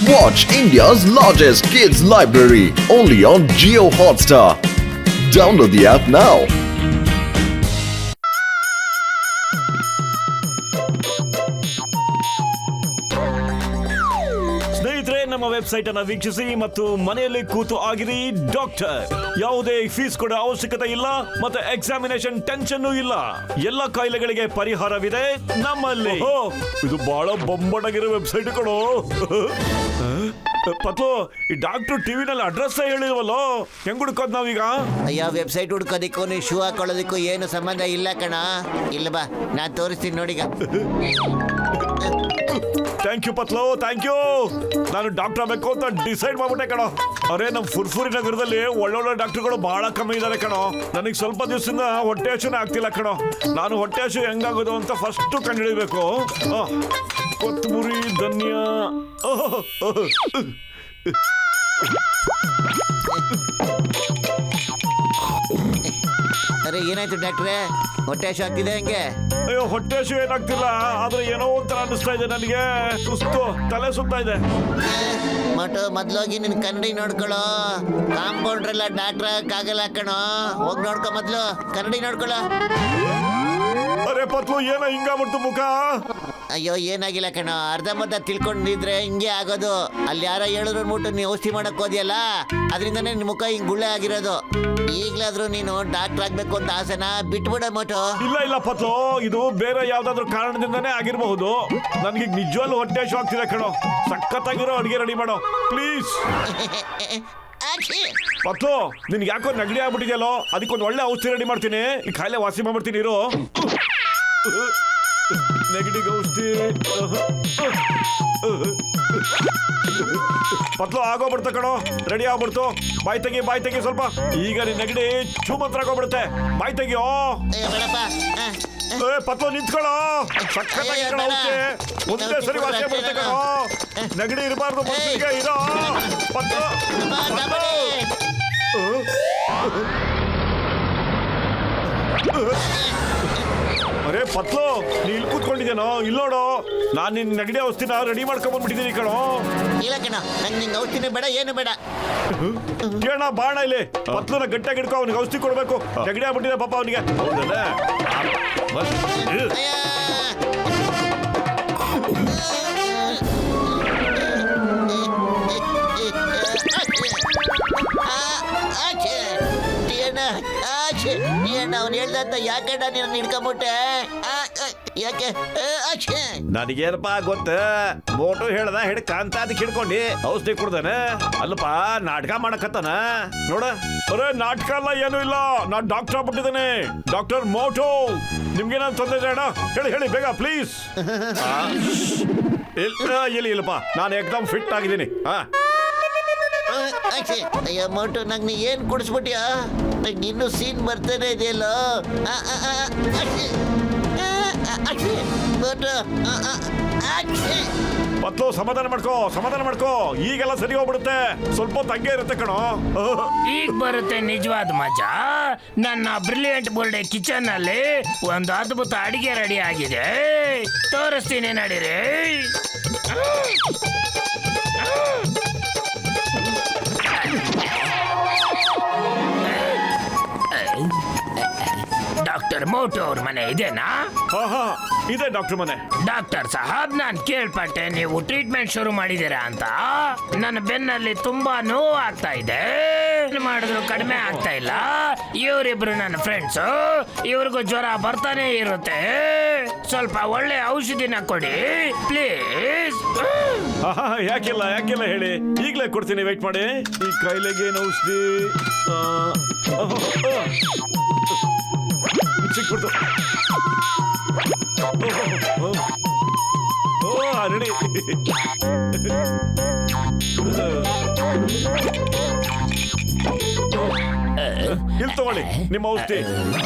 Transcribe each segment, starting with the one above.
Watch India's largest kids library only on Jio Hotstar. Download the app now. ಸ್ನೇಹಿತರೆ, ನಮ್ಮ website ಅನ್ನು ವೀಕ್ಷಿಸಿ ಮತ್ತು ಮನೆಯಲ್ಲಿ ಕೂತು ಆಗಿರಿ ಡಾಕ್ಟರ್. ಯಾವುದೇ ಫೀಸ್ ಕೊಡೋ ಅವಶ್ಯಕತೆ ಇಲ್ಲ ಮತ್ತು ಎಕ್ಸಾಮಿನೇಷನ್ ಟೆನ್ಷನ್ ಇಲ್ಲ. ಎಲ್ಲ ಕಾಯಿಲೆಗಳಿಗೆ ಪರಿಹಾರವಿದೆ ನಮ್ಮಲ್ಲಿ. ಇದು ಬಹಳ ಬೊಂಬಡಗಿರೋ ವೆಬ್ಸೈಟ್ ಕೊಡೋ. ಪತ್ಲು, ಈ ಡಾಕ್ಟರ್ ಟಿವಿನಲ್ಲಿ ಅಡ್ರೆಸ್ ಹೇಳಿಲ್ವಲ್ಲೋ, ಹೆಂಗ್ ಹುಡ್ಕೋದ್ ನಾವೀಗ? ಅಯ್ಯೋ, ವೆಬ್ಸೈಟ್ ಹುಡ್ಕೋದಿಕ್ಕೂ ನೀ ಶೂ ಹಾಕೊಳ್ಳೋದಿಕ್ಕೂ ಏನು ಸಂಬಂಧ ಇಲ್ಲ ಕಣ. ಇಲ್ಲ ಬಾ, ನಾನು ತೋರಿಸ್ತೀನಿ ನೋಡಿಗ. ಥ್ಯಾಂಕ್ ಯು ಪತ್ಲು, ಥ್ಯಾಂಕ್ ಯು. ನಾನು ಡಾಕ್ಟರ್ ಆಗಬೇಕು ಅಂತ ಡಿಸೈಡ್ ಮಾಡ್ಬಿಟ್ಟೆ ಕಣೋ. ಅರೆ, ನಮ್ಮ ಫುರ್ಫುರಿ ನಗರದಲ್ಲಿ ಒಳ್ಳೊಳ್ಳೆ ಡಾಕ್ಟರ್ಗಳು ಬಹಳ ಕಮ್ಮಿ ಇದ್ದಾರೆ ಕಣೋ. ನನಗೆ ಸ್ವಲ್ಪ ದಿವಸದಿಂದ ಹೊಟ್ಟೆ ಹಸುನೇ ಆಗ್ತಿಲ್ಲ ಕಣೋ. ನಾನು ಹೊಟ್ಟೆ ಹಸು ಹೆಂಗಾಗೋದು ಅಂತ ಫಸ್ಟ್ ಕಂಡುಹಿಡಿಬೇಕು. ಕೊತ್ತಂಬರಿ, ಧನ್ಯ. ಅರೆ, ಏನಾಯ್ತು ಡಾಕ್ಟ್ರೇ? ಹೊಟ್ಟೆ ಹಸು ಆಗ್ತಿದೆ ಹೆಂಗೆ? ಅಯ್ಯೋ, ಹೊಟ್ಟೆ ಹಸು ಏನಾಗ್ತಿಲ್ಲ, ಆದ್ರೆ ಏನೋ ಒಂಥರ ಅನಿಸ್ತಾ ಇದೆ ನನಗೆ. ಸುಸ್ತು, ತಲೆ ಸುತ್ತಾ ಇದೆ. ಮೊದ್ಲೋಗಿ ನಿನ್ ಕನ್ನಡಿ ನೋಡ್ಕೊಳ್ಳೋ. ಕಾಂಪೌಂಡ್ರೆಲ್ಲ ಡಾಕ್ಟ್ರ್ ಆಗಲ್ಲ ಕಣೋ. ಹೋಗಿ ನೋಡ್ಕೊ ಮೊದ್ಲು, ಕನ್ನಡಿ ನೋಡ್ಕೊಳ್ಳೋ. ಅರೆ ಪತ್ಲು, ಏನೋ ಹಿಂಗಾಗ್ಬಿಡ್ತು ಮುಖ. ಅಯ್ಯೋ, ಏನಾಗಿಲ್ಲ ಕಣೋ. ಅರ್ಧಂಬರ್ಧ ತಿಳ್ಕೊಂಡಿದ್ರೆ ಹಿಂಗೆ ಆಗೋದು. ಅಲ್ಲಿ ಯಾರೋ ಹೇಳಿದ್ರು ಮುಟ್ಟು ನೀವು ಔಷಧಿ ಮಾಡಕ್ ಹೋದಿಯಲ್ಲ, ಅದರಿಂದನೇ ನಿನ್ ಮುಖ ಹಿಂಗ್ ಗುಳ್ಳೆ ಆಗಿರೋದು. ಈಗ್ಲಾದ್ರೂ ನೀನು ಡಾಕ್ಟರ್ ಆಗ್ಬೇಕು ಅಂತ ಆಸೆನ ಬಿಟ್ಬಿಡ ಮೋಟು. ಇಲ್ಲ ಇಲ್ಲ ಪತ್ಲು, ಇದು ಬೇರೆ ಯಾವ್ದಾದ್ರು ಕಾರಣದಿಂದಾನೇ ಆಗಿರಬಹುದು. ನನ್ಗೆ ನಿಜವಾಗ್ಲೂ ಹೊಟ್ಟೆ ಹಸು ಆಗ್ತಿದೆ ಕಣೋ. ಸಖತ್ತಾಗಿರೋ ಅಡಿಗೆ ರೆಡಿ ಮಾಡೋ ಪ್ಲೀಸ್. ಪತ್ಲು, ನಿನ್ಗೆ ಯಾಕೋ ನೆಗಡಿ ಆಗ್ಬಿಟ್ಟಿದ್ಯಲ್ಲೋ, ಅದಕ್ಕೊಂದು ಒಳ್ಳೆ ಔಷಧಿ ರೆಡಿ ಮಾಡ್ತೀನಿ. ಈ ಕಾಯಿಲೆ ವಾಸಿ ಮಾಡ್ಬಿಡ್ತೀನಿ ಇರು. ನೆಗಡಿಗೆ ಔಷಧಿ. ಪತ್ಲು, ಆಗೋಗ್ಬಿಡ್ತ ಕಣೋ, ರೆಡಿ ಆಗ್ಬಿಡ್ತು. ಬಾಯ್ ತೆಗಿ ಸ್ವಲ್ಪ. ಈಗ ನಿನ್ ನೆಗಡಿ ಚೂಮಂತ್ರ ಆಗೋಗ್ಬಿಡುತ್ತೆ. ಬಾಯ್ ತೆಗಿಯೋ. ಪತ್ಲು, ನಿಂತ್ಕೊಳ್ಳೋ. ಸಖತ್ತಾಗಿ ಒಂದೇ ಸರಿ ವಾಸಿ ಆಗ್ಬಿಡುತ್ತೆ ಕಣೋ. ನೆಗಡಿ ಇರಬಾರ್ದು, ಮನಸ್ಸಿಗೆ ಇರೋ. ಪತ್ಲು, ಅರೆ ಪತ್ಲು, ನೀ ಇಲ್ಲಿ ಕೂತ್ಕೊಂಡಿದ್ದೇನೋ? ಇಲ್ಲಿ ನೋಡು, ನಾನು ನಿನ್ ನೆಗಡಿ ಔಷಧಿನ ರೆಡಿ ಮಾಡ್ಕೊಂಡ್ ಬಂದ್ಬಿಟ್ಟಿದ್ದೀನಿ ಕಣೋ. ಇಲ್ಲ ಕಣ, ನಂಗೆ ನಿಂಗೆ ಔಷಧಿನೇ ಬೇಡ, ಏನು ಬೇಡ. ಕೇಳ ಬಾಣ ಇಲ್ಲಿ. ಪತ್ಲುನ ಗಟ್ಟಿಯಾಗಿ ಹಿಡ್ಕೊ, ಅವ್ನಿಗೆ ಔಷಧಿ ಕೊಡ್ಬೇಕು. ನೆಗಡಿ ಆಗ್ಬಿಟ್ಟಿದೆ ಪಾಪ ಅವನಿಗೆ. ಅವ್ನು ಹೇಳ್ದಂತ ಯಾಕಂಡ ನೀನು ಹಿಡ್ಕೊಂಬಿಟ್ಟೆ? ಯಾಕೆ? ನನಗೇನಪ್ಪ ಗೊತ್ತ, ಮೋಟು ಹೇಳ್ದ ಹಿಡ್ಕಂತ ಅದಕ್ಕೆ ಹಿಡ್ಕೊಂಡಿ ಔಷಧಿ ಕುಡ್ದಾನೆ. ಅಲ್ಲಪ್ಪ, ನಾಟಕ ಮಾಡಕತ್ತಾನ ನೋಡ. ಅರೆ, ನಾಟಕ ಅಲ್ಲ, ಏನೂ ಇಲ್ಲ. ನಾನ್ ಡಾಕ್ಟರ್ ಆಗ್ಬಿಟ್ಟಿದ್ದಾನೆ, ಡಾಕ್ಟರ್ ಮೋಟು. ನಿಮ್ಗೇನಾದ್ರು ತೊಂದರೆ ಇದೆ ಅಣ್ಣ? ಹೇಳಿ ಬೇಗ ಪ್ಲೀಸ್. ಇಲ್ಲಪ್ಪ, ನಾನು ಏಕದಮ್ ಫಿಟ್ ಆಗಿದ್ದೀನಿ. ಅಯ್ಯ ಮೋಟು, ನಂಗೆ ನೀ ಏನ್ ಕುಡಿಸ್ಬಿಟ್ಯಾ? ನಂಗೆ ಇನ್ನೂ ಸೀನ್ ಬರ್ತಾನೆ ಇದೆಯಲ್ಲ. ಪತ್ಲು, ಸಮಾಧಾನ ಮಾಡ್ಕೋ. ಈಗೆಲ್ಲ ಸರಿ ಹೋಗ್ಬಿಡುತ್ತೆ. ಸ್ವಲ್ಪ ತಂಗೆ ಇರುತ್ತೆ ಕಣೋ. ಈಗ ಬರುತ್ತೆ ನಿಜವಾದ ಮಜಾ. ನನ್ನ ಬ್ರಿಲಿಯಂಟ್ ಬೋರ್ಡೆ ಕಿಚನ್ ಅಲ್ಲಿ ಒಂದು ಅದ್ಭುತ ಅಡಿಗೆ ರೆಡಿ ಆಗಿದೆ, ತೋರಿಸ್ತೀನಿ ನಡೀರಿ. ಡಾಕ್ಟರ್ ಮೋಟು ಅವ್ರ ಮನೆ ಇದೆನಾ? ಇದೆ ಡಾಕ್ಟರ್ ಮನೆ. ಡಾಕ್ಟರ್ ಸಾಹಬ್, ನಾನು ಕೇಳ್ಪಟ್ಟೆ ನೀವು ಟ್ರೀಟ್ಮೆಂಟ್ ಶುರು ಮಾಡಿದ್ದೀರಾ ಅಂತ. ನನ್ನ ಬೆನ್ನಲ್ಲಿ ತುಂಬಾ ನೋವು ಆಗ್ತಾ ಇದೆ, ಮಾಡಿದ್ರು ಕಡಿಮೆ ಆಗ್ತಾ ಇಲ್ಲ. ಇವರಿಬ್ರು ನನ್ನ ಫ್ರೆಂಡ್ಸು, ಇವ್ರಿಗೂ ಜ್ವರ ಬರ್ತಾನೆ ಇರುತ್ತೆ. ಸ್ವಲ್ಪ ಒಳ್ಳೆ ಔಷಧಿನ ಕೊಡಿ ಪ್ಲೀಸ್. ಯಾಕಿಲ್ಲ ಹೇಳಿ, ಈಗಲೇ ಕೊಡ್ತೀನಿ, ವೇಟ್ ಮಾಡಿ. ಈ ಕಾಯಿಲೆಗೆ ಏನು ಔಷಧಿ ಸಿಕ್ಬಿಡ್ತು. ರೆಡಿ. ಇಲ್ಲಿ ತಗೊಳ್ಳಿ ನಿಮ್ಮ ಔಷಧಿ.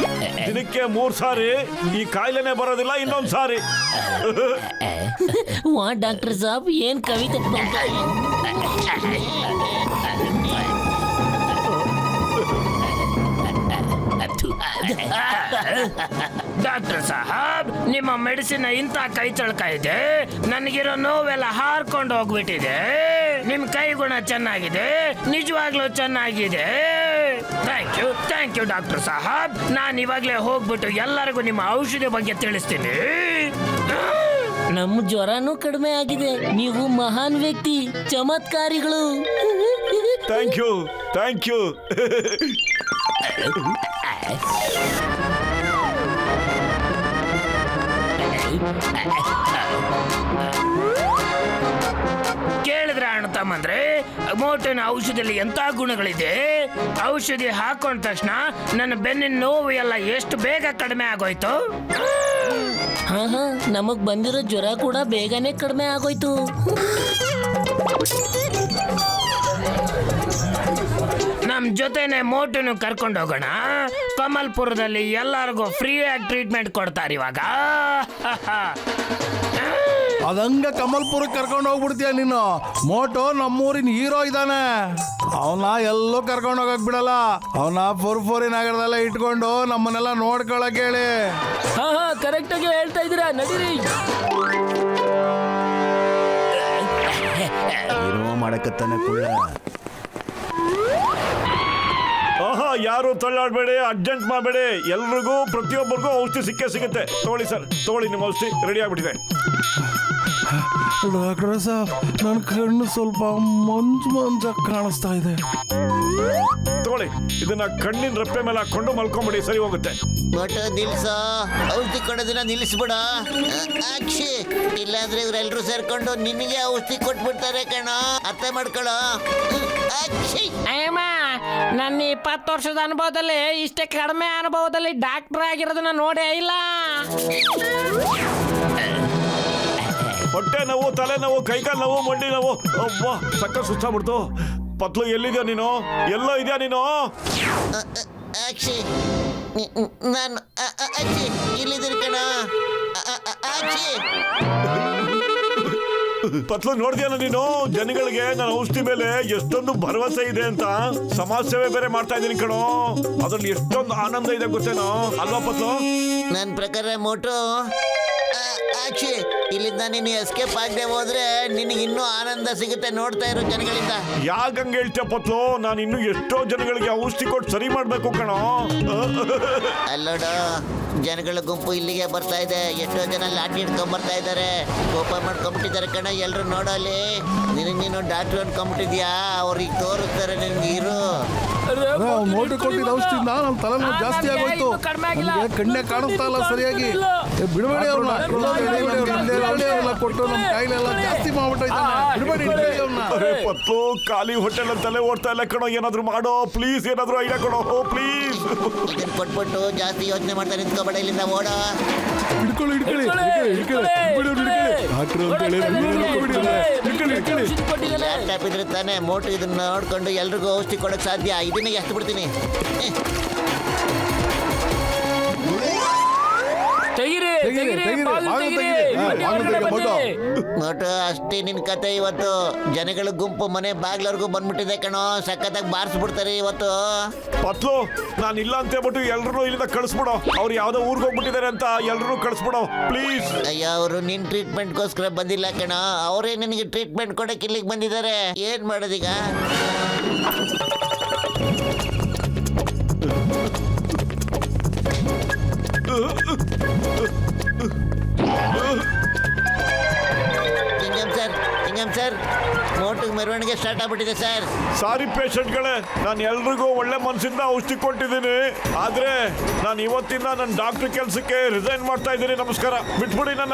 ದಿನಕ್ಕೆ 3 ಸಾರಿ. ಈ ಕಾಯಿಲೆನೆ ಬರೋದಿಲ್ಲ, ಇನ್ನೊಂದು ಸಾರಿ. ವಾ ಡಾಕ್ಟರ್ ಸಾಬ್, ಏನ್ ಕವಿತೆ. ಡಾಕ್ಟರ್ ಸಾಹಬ್, ನಿಮ್ಮ ಮೆಡಿಸಿನ್ ಇಂಥ ಕೈ ಚಳಕ ಇದೆ, ನನಗಿರೋ ನೋವೆಲ್ಲ ಹಾರ್ಕೊಂಡು ಹೋಗ್ಬಿಟ್ಟಿದೆ. ನಿಮ್ ಕೈ ಗುಣ ಚೆನ್ನಾಗಿದೆ, ನಿಜವಾಗ್ಲೂ ಚೆನ್ನಾಗಿದೆ. Thank you doctor Sahab. ನಾನು ಇವಾಗ್ಲೇ ಹೋಗ್ಬಿಟ್ಟು ಎಲ್ಲರಿಗೂ ನಿಮ್ಮ ಔಷಧಿ ಬಗ್ಗೆ ತಿಳಿಸ್ತೀನಿ. ನಮ್ಮ ಜ್ವರನೂ ಕಡಿಮೆ ಆಗಿದೆ. ನೀವು ಮಹಾನ್ ವ್ಯಕ್ತಿ, ಚಮತ್ಕಾರಿಗಳು. Thank you. ಕೇಳಿದ್ರ ಅಣ್ಣ ತಮ್ಮಂದ್ರೆ, ಮೋಟನ ಔಷಧಿಯಲ್ಲಿ ಎಂತ ಗುಣಗಳಿದೆ. ಔಷಧಿ ಹಾಕೊಂಡ ತಕ್ಷಣ ನನ್ನ ಬೆನ್ನಿನ ನೋವು ಎಲ್ಲ ಎಷ್ಟು ಬೇಗ ಕಡಿಮೆ ಆಗೋಯ್ತು. ಹಾ ನಮಗ್ ಬಂದಿರೋ ಜ್ವರ ಕೂಡ ಬೇಗನೆ ಕಡಿಮೆ ಆಗೋಯ್ತು. ನಮ್ ಜೊತೆನೆ ಮೋಟನು ಕರ್ಕೊಂಡು ಹೋಗೋಣ. ಕಮಲ್ಪುರದಲ್ಲಿ ಎಲ್ಲರಿಗೂ ಫ್ರೀ ಆಗಿ ಟ್ರೀಟ್ಮೆಂಟ್ ಕೊಡ್ತಾರೆ ಇವಾಗ. ಅದಂಗ ಕಮಲ್ಪುರಕ್ಕೆ ಕರ್ಕೊಂಡು ಹೋಗ್ಬಿಡ್ತೀಯ ನೀನು. ಮೋಟೋ ನಮ್ಮೂರಿನ ಹೀರೋ ಇದ್ದಾನೆ, ಅವನ ಎಲ್ಲೂ ಕರ್ಕೊಂಡು ಹೋಗಕ್ ಬಿಡಲ್ಲ. ಅವನ ಫುರ್ಫುರಿ ನಗರದಲ್ಲೇ ಇಟ್ಕೊಂಡು ನಮ್ಮನ್ನೆಲ್ಲ ನೋಡ್ಕೊಳಕ್ ಹೇಳಿ. ಹಾ ಕರೆಕ್ಟ್ ಆಗಿ ಹೇಳ್ತಾ ಇದ್ದೀರಾ, ನಡೀರಿ. ಹೀರೋ ಮಾಡಕತ್ತಾನೆ ಕುಳ್ಳ. ಆಹಾ, ಯಾರು ತಳ್ಳಾಡ್ಬೇಡಿ, ಅರ್ಜೆಂಟ್ ಮಾಡಬೇಡಿ. ಎಲ್ರಿಗೂ ಪ್ರತಿಯೊಬ್ಬರಿಗೂ ಔಷಧಿ ಸಿಗುತ್ತೆ. ತಗೊಳ್ಳಿ ಸರ್, ತಗೊಳ್ಳಿ, ನಿಮ್ಮ ಔಷಧಿ ರೆಡಿ ಆಗ್ಬಿಟ್ಟಿದೆ. ಡಾಕ್ಟರ್ ಸಾಬ್, ನನ್ನ ಕಣ್ಣು ಸ್ವಲ್ಪ ಮಂಜಾಗಿ ಕಾಣಿಸ್ತಾ ಇದೆ. ತಗೊಳ್ಳಿ, ಇದನ್ನ ಕಣ್ಣಿನ ರೆಪ್ಪೆ ಮೇಲೆ ಹಾಕೊಂಡು ಮಲ್ಕೊಂಬಿಡಿ, ಸರಿ ಹೋಗುತ್ತೆ. ಮೋಟು ನಿಲ್ಸೋ, ಔಷಧಿ ಕೊಡೋದನ್ನ ನಿಲ್ಲಿಸ್ಬಿಡ. ಅಕ್ಷಿ, ಇಲ್ಲಾಂದ್ರೆ ಇವರೆಲ್ಲರೂ ಸೇರ್ಕೊಂಡು ನಿನಗೆ ಔಷಧಿ ಕೊಟ್ಬಿಡ್ತಾರೆ ಕಣೋ, ಅರ್ಥ ಮಾಡ್ಕೊಳ್ಳೋ. ಅಕ್ಷಿ, ಅಯ್ಯಮ್ಮ, ನನ್ನ 20 ವರ್ಷದ ಅನುಭವದಲ್ಲಿ ಇಷ್ಟೇ ಕಡಿಮೆ ಅನುಭವದಲ್ಲಿ ಡಾಕ್ಟರ್ ಆಗಿರೋದನ್ನ ನೋಡೇ ಇಲ್ಲ. ಹೊಟ್ಟೆ ನೋವು, ತಲೆ ನೋವು, ಕೈಕಾಲು ನೋವು, ಮಂಡಿ ನೋವು, ಅಬ್ಬಾ ಸಕ್ಕ ಸುಸ್ತಾಗ್ಬಿಡ್ತು. ಪತ್ಲು, ಎಲ್ಲಿದ್ಯಾ ನೀನು? ಎಲ್ಲೋ ಇದೆಯಾ ನೀನು? ಅಕ್ಷಿ, ನಾನು ಅಕ್ಷಿ ಇಲ್ಲಿದ್ದೀನಿ ಕಣ. ಅಕ್ಷಿ, ಪತ್ಲು, ನೋಡ್ದ್ಯಾನ ನೀನು? ಜನಗಳಿಗೆ ನನ್ನ ಔಷಧಿ ಮೇಲೆ ಎಷ್ಟೊಂದು ಭರವಸೆ ಇದೆ ಅಂತ ಸಮಾಜ ಸೇವೆ ಬೇರೆ ಮಾಡ್ತಾ ಇದ್ದೀನಿ ಕಣೋ. ಅದ್ರಲ್ಲಿ ಎಷ್ಟೊಂದು ಆನಂದ ಇದೆ ಗೊತ್ತೇನೋ, ಅಲ್ವಾ ಪತ್ಲು? ನನ್ನ ಪ್ರಕಾರ ಮೋಟು, ಅಕ್ಷಿ, ಇಲ್ಲಿಂದ ನೀನು ಎಸ್ಕೇಪ್ ಆಗದೆ ಹೋದ್ರೆ ನಿನಗೆ ಇನ್ನೂ ಆನಂದ ಸಿಗುತ್ತೆ ನೋಡ್ತಾ ಇರೋ ಜನಗಳಿಂದ. ಯಾಕಂಗೆ ಹೇಳ್ತೀಯ ಪತ್ಲು? ನಾನು ಇನ್ನು ಎಷ್ಟೋ ಜನಗಳಿಗೆ ಔಷಧಿ ಕೊಟ್ಟು ಸರಿ ಮಾಡ್ಬೇಕು ಕಣೋ. ಅಲ್ಲೋಡ, ಜನಗಳ ಗುಂಪು ಇಲ್ಲಿಗೆ ಬರ್ತಾ ಇದೆ. ಎಷ್ಟೋ ಜನ ಲಾಠಿ ಹಿಡ್ಕೊಂಡ್ ಬರ್ತಾ ಇದ್ದಾರೆ, ಕೋಪ ಮಾಡ್ಕೊಂಡ್ಬಿಟ್ಟಿದ್ದಾರೆ ಕಣ. ಎಲ್ರು ನೋಡಲ್ಲಿ, ನೀನು ಡಾಕ್ಟರ್ ಅನ್ಕೊಂಡ್ಬಿಟ್ಟಿದ್ಯಾ? ಅವ್ರಿಗೆ ತೋರಿಸ್ತಾರೆ ನಿನ್ಗೆ. ಇರು, ಮೋಟು ಕೊಟ್ಟಿದ್ದ ಔಷಧಿಯಿಂದ ನನ್ನ ತಲೆನೋವು ಜಾಸ್ತಿ ಆಗೋಯ್ತು. ನನಗೆ ಕಣ್ಣೆ ಕಾಣಿಸ್ತಾ ಇಲ್ಲ ಸರಿಯಾಗಿ. ಬಿಡಬೇಡಿ ಅವ್ರನ್ನ, ಕೊಟ್ಟು ನಮ್ಮ ಕಾಯಿಲೆಲ್ಲ ಜಾಸ್ತಿ ಮಾಡ್ಬಿಟ್ಟಿದ್ದಾನೆ. ಬಿಡಬೇಡಿ ಅವ್ರನ್ನ. ಅರೆ ಪತ್ಲು, ಖಾಲಿ ಹೊಟ್ಟೆಲ್ಲ ತಲೆ ಓಡ್ತಾ ಇಲ್ಲ ಕಣೋ. ಏನಾದ್ರು ಮಾಡೋ ಪ್ಲೀಸ್, ಏನಾದ್ರು ಐಡಿಯಾ ಕೊಡೋ ಪ್ಲೀಸ್. ಇದನ್ನ ಕೊಟ್ಬಿಟ್ಟು ಜಾಸ್ತಿ ಯೋಚನೆ ಮಾಡ್ತಾ ನಿಂತ್ಕೊಬೇಡ, ಇಲ್ಲಿಂದ ಓಡ. ಹಿಡ್ಕೊಳ್ಳಿ ಲ್ಯಾಪ್ಟಾಪ್ ಇದ್ರೆ ತಾನೇ ಮೋಟು ಇದನ್ನ ನೋಡ್ಕೊಂಡು ಎಲ್ರಿಗೂ ಔಷಧಿ ಕೊಡಕ್ ಸಾಧ್ಯ. ಇದನ್ನ ಎಷ್ಟು ಬಿಡ್ತೀನಿ. ಮೋಟು, ಅಷ್ಟೇ ನಿನ್ ಕತೆ ಇವತ್ತು. ಜನಗಳ ಗುಂಪು ಮನೆ ಬಾಗ್ಲವರೆಗೂ ಬಂದ್ಬಿಟ್ಟಿದೆ ಕಣೋ. ಸಖತ್ತಾಗಿ ಬಾರಿಸ್ಬಿಡ್ತಾರೆ ಇವತ್ತು. ಪತ್ಲು, ನಾನು ಇಲ್ಲ ಅಂತ ಹೇಳ್ಬಿಟ್ಟು ಎಲ್ರು ಇಲ್ಲಿಂದ ಕಳಿಸ್ಬಿಡೋ. ಅವ್ರು ಯಾವ್ದೋ ಊರಿಗೆ ಹೋಗ್ಬಿಟ್ಟಿದ್ದಾರೆ ಅಂತ ಎಲ್ರು ಕಳಿಸ್ಬಿಡೋ ಪ್ಲೀಸ್. ಅಯ್ಯೋ, ಅವರು ನಿನ್ ಟ್ರೀಟ್ಮೆಂಟ್ಗೋಸ್ಕರ ಬಂದಿಲ್ಲ ಕಣ. ಅವರೇ ನಿನಗೆ ಟ್ರೀಟ್ಮೆಂಟ್ ಕೊಡಕ್ಕೆ ಇಲ್ಲಿಗೆ ಬಂದಿದ್ದಾರೆ. ಏನ್ ಮಾಡೋದೀಗ? ಹಿಂಗಮ್ ಸರ್, ಮೋಟಿಗೆ ಮೆರವಣಿಗೆ ಸ್ಟಾರ್ಟ್ ಆಗ್ಬಿಟ್ಟಿದೆ ಸರ್. ಸಾರಿ ಪೇಷಂಟ್ಗಳೇ, ನಾನು ಎಲ್ರಿಗೂ ಒಳ್ಳೆ ಮನಸ್ಸಿಂದ ಔಷಧಿ ಕೊಟ್ಟಿದ್ದೀನಿ. ಆದ್ರೆ ನಾನು ಇವತ್ತಿಂದ ನನ್ನ ಡಾಕ್ಟರ್ ಕೆಲಸಕ್ಕೆ ರಿಸೈನ್ ಮಾಡ್ತಾ ಇದ್ದೀನಿ. ನಮಸ್ಕಾರ, ಬಿಟ್ಬಿಡಿ ನನ್ನ.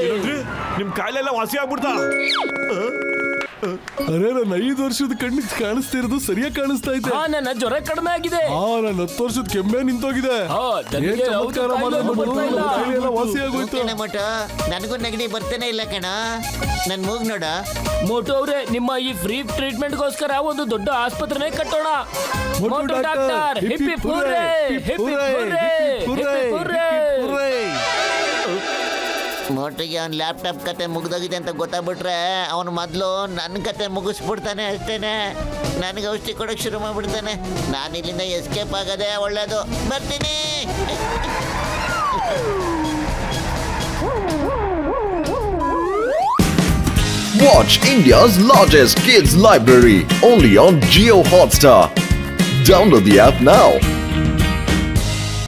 ಏನಂದ್ರಿ? ನಿಮ್ ಕಾಯಿಲೆ ಎಲ್ಲ ವಾಸಿ ಆಗ್ಬಿಡ್ತಾ? ಅರೆ, ನನ್ನ 5 ವರ್ಷದ ಕಣ್ಣಿಗೆ ಕಾಣಿಸ್ತಿರೋದು ಸರಿಯಾಗಿ ಕಾಣಿಸ್ತಾ ಇದೆ. ನನ್ನ ಜ್ವರ ಕಡಿಮೆ ಆಗಿದೆ. ನನ್ನ 10 ವರ್ಷದ ಕೆಮ್ಮೆ ನಿಂತೋಗಿದೆ. ಏನ್ ಚಮತ್ಕಾರ ಮಾಡಿದ್ರೆ ವಾಸಿ ಆಗೋಯ್ತು. ಮೋಟು, ನನಗೂ ನೆಗಡಿ ಬರ್ತೇನೆ ಇಲ್ಲ ಕಣ. ನನ್ ಮೂಗ್ ನೋಡ. ಮೋಟು ಅವ್ರೆ, ನಿಮ್ಮ ಈ ಫ್ರೀ ಟ್ರೀಟ್ಮೆಂಟ್ಗೋಸ್ಕರ ಒಂದು ದೊಡ್ಡ ಆಸ್ಪತ್ರೆನೇ ಕಟ್ಟೋಣ. ಮೋಟು ಡಾಕ್ಟರ್, ಹಿಪ್ಪಿ ಪೂರೇ, ಹಿಪ್ಪಿ ಪೂರೇ, ಹಿಪ್ಪಿ ಪೂರೇ. ಮೋಟಿಗೆ ಅವ್ನ ಲ್ಯಾಪ್ಟಾಪ್ ಕತೆ ಮುಗ್ದೋಗಿದೆ ಅಂತ ಗೊತ್ತಾಗ್ಬಿಟ್ರೆ ಅವನು ಮೊದಲು ನನ್ನ ಕತೆ ಮುಗಿಸ್ಬಿಡ್ತಾನೆ. ಅಷ್ಟೇನೆ, ನನಗೆ ಔಷಧಿ ಕೊಡೋಕೆ ಶುರು ಮಾಡಿಬಿಡ್ತಾನೆ. ನಾನು ಇಲ್ಲಿಂದ ಎಸ್ಕೇಪ್ ಆಗೋದೇ ಒಳ್ಳೇದು. ಬರ್ತೀನಿ. Watch India's largest kids library only on Geo Hotstar. Download the app now.